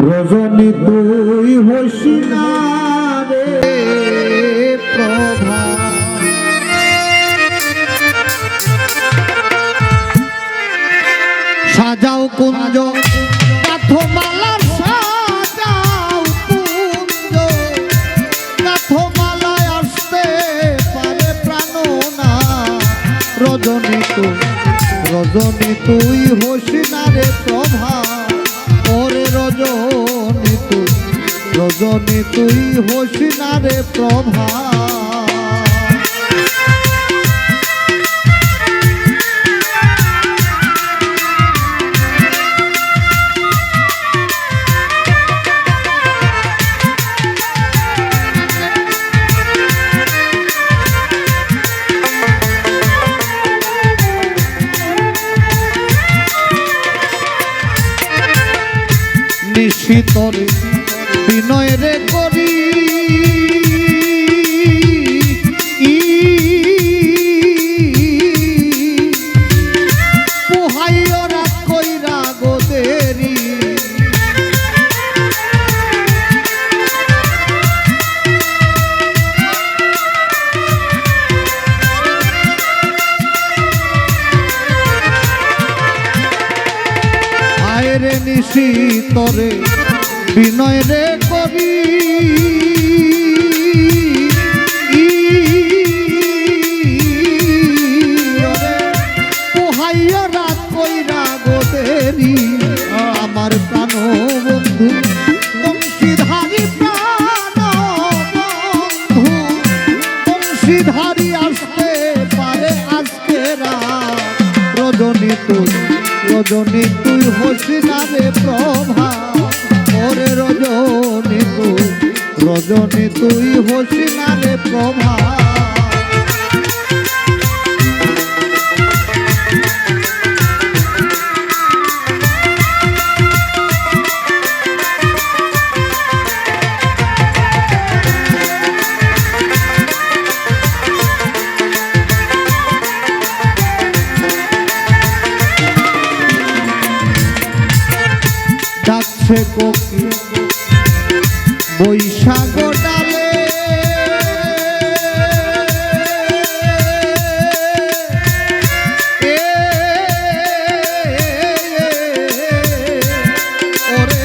রজনী তুই হসি না রে প্রভা। সাজাও কুঞ্জ কাঠমালার সাজাও কুঞ্জ কাঠমালায় আসতে পারে প্রাণনা। রজনী তুই হসি না রে প্রভা। ওরে রজনী তুই হসি না রে প্রভা। নিশিতরে বিনয় রে করি পোহাইও রাত কইরা গো দেরি। আয় রে নিশিতরে বিনয় রে কবি পোহাইয়া রাত কইরা গো দেরি। আমার প্রাণ বন্ধু বংশীধারী প্রাণ বন্ধু বংশীধারী আসতে পারে আজকে রাত। রজনী তুই হসি না রে প্রভা। ওরে রজনী তুই হসি না রে প্রভা। ডাকছে কোকিল বৈশাখ ডালে ওরে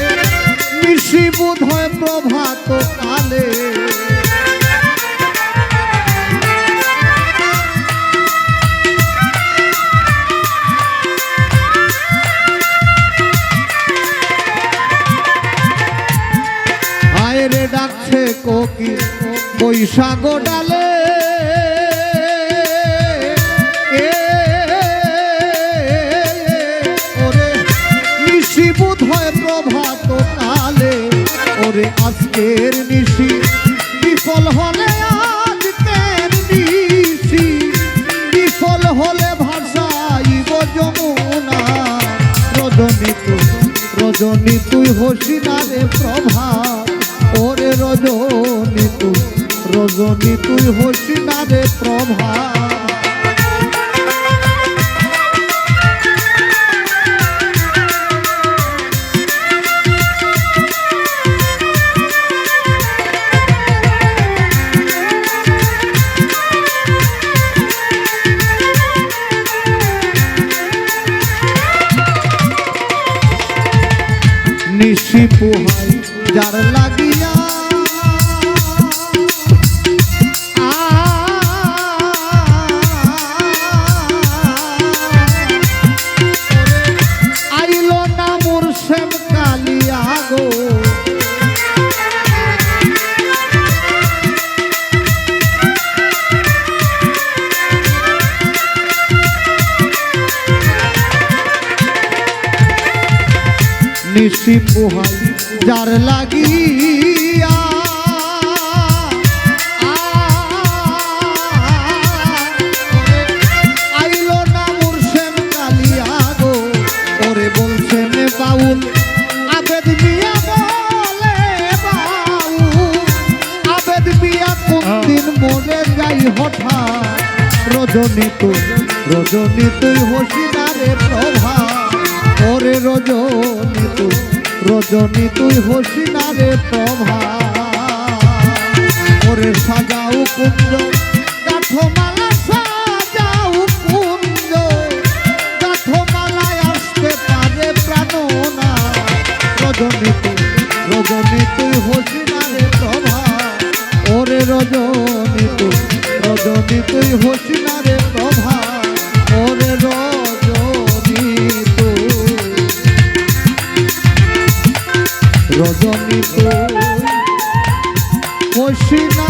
নিশি বোধ হয় প্রভাত কালে। ডাকছে কোকিল বৈশাখ ডালে ওরে নিশি বোধ হয় প্রভাত কালে। ওরে আজকের নিশি বিফল হলে আজকের নিশি বিফল হলে ভাষাইব যমুনা। রজনী তুই হসি না রে প্রভা। ওরে রজনী তুই হসি না রে প্রভা। নিশি পোহাই যার লাগিয়া আইলো না মোর শ্যাম কালিয়া গো। নিশি পোহাই যার লাগিয়া আইলো না মোর শ্যাম কালিয়া গো। ওরে বলছেন বাউল আবেদ মিয়া বলে বাউল আবেদ মিয়া কোন দিন মরে যাই হঠাৎ। রজনী রজনী তুই হসি না রে প্রভা, ওরে রজনী তুই হসি না রে প্রভা। ওরে সাজাও কুঞ্জ গাঁথো মালা, সাজাও কুঞ্জ গাঁথো মালায় আসতে পারে প্রাণনা। রজনী তুই হসি না রে প্রভা, ওরে রজনী তুই হসি না রে প্রভা, ওরে রজনী তুই হসি না